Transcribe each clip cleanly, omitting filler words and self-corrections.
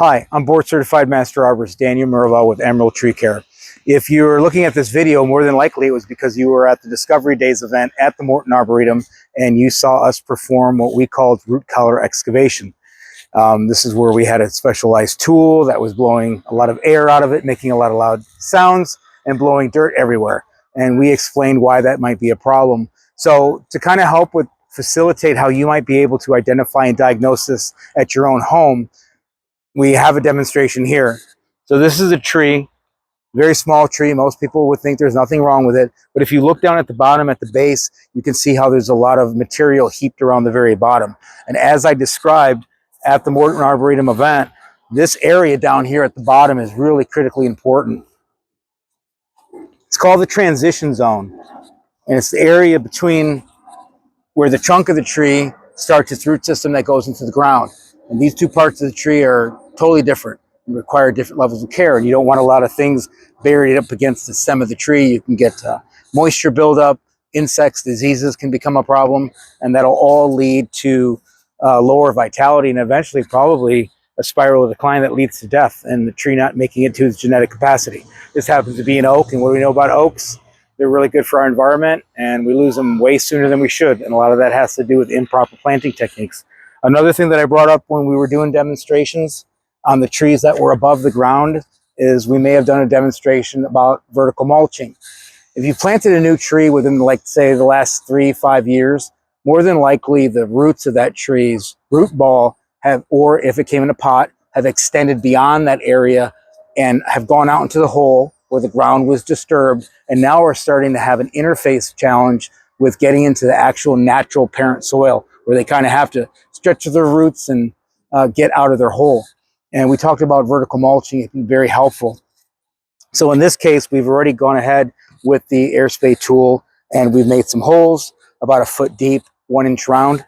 Hi, I'm board certified master arborist Daniel Miraval with Emerald Tree Care. If you're looking at this video, more than likely it was because you were at the Discovery Days event at the Morton Arboretum and you saw us perform what we called root collar excavation. This is where we had a specialized tool that was blowing a lot of air out of it, making a lot of loud sounds and blowing dirt everywhere. And we explained why that might be a problem. So to kind of help with facilitate how you might be able to identify and diagnose this at your own home, we have a demonstration here. So this is a tree, very small tree. Most people would think there's nothing wrong with it. But if you look down at the bottom, at the base, you can see how there's a lot of material heaped around the very bottom. And as I described at the Morton Arboretum event, this area down here at the bottom is really critically important. It's called the transition zone. And it's the area between where the trunk of the tree starts its root system that goes into the ground. And these two parts of the tree are totally different and require different levels of care. And you don't want a lot of things buried up against the stem of the tree. You can get moisture buildup, insects, diseases can become a problem, and that'll all lead to lower vitality and eventually probably a spiral of decline that leads to death and the tree not making it to its genetic capacity. This happens to be an oak, and what do we know about oaks? They're really good for our environment, and we lose them way sooner than we should. And a lot of that has to do with improper planting techniques. Another thing that I brought up when we were doing demonstrations on the trees that were above the ground is we may have done a demonstration about vertical mulching. If you planted a new tree within, like, say, the last 3-5 years, more than likely the roots of that tree's root ball have, or if it came in a pot, have extended beyond that area and have gone out into the hole where the ground was disturbed, and now we're starting to have an interface challenge with getting into the actual natural parent soil, where they kind of have to stretch their roots and get out of their hole. And we talked about vertical mulching. It's been very helpful. So in this case, we've already gone ahead with the Air Spade tool, and we've made some holes about 1 foot deep, 1 inch round.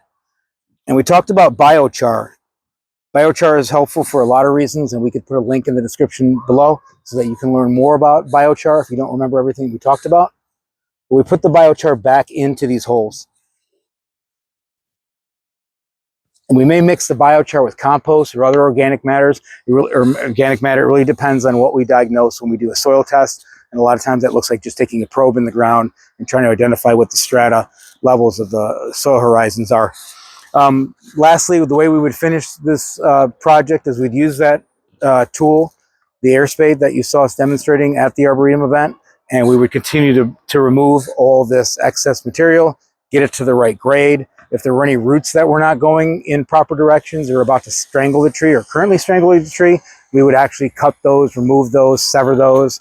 And we talked about biochar. Biochar is helpful for a lot of reasons, and we could put a link in the description below so that you can learn more about biochar if you don't remember everything we talked about. But we put the biochar back into these holes. And we may mix the biochar with compost or other organic matters. Organic matter, it really depends on what we diagnose when we do a soil test. And a lot of times that looks like just taking a probe in the ground and trying to identify what the strata levels of the soil horizons are. Lastly, the way we would finish this project is we'd use that tool, the Air Spade that you saw us demonstrating at the Arboretum event, and we would continue to remove all this excess material, get it to the right grade. If there were any roots that were not going in proper directions or about to strangle the tree or currently strangling the tree, we would actually cut those, remove those, sever those,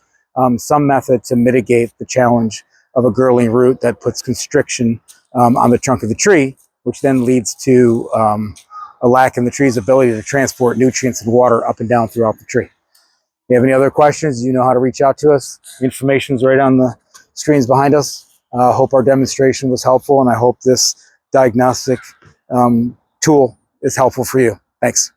some method to mitigate the challenge of a girdling root that puts constriction on the trunk of the tree, which then leads to a lack in the tree's ability to transport nutrients and water up and down throughout the tree. If you have any other questions, you know how to reach out to us. The information's right on the screens behind us. I hope our demonstration was helpful, and I hope this diagnostic tool is helpful for you. Thanks.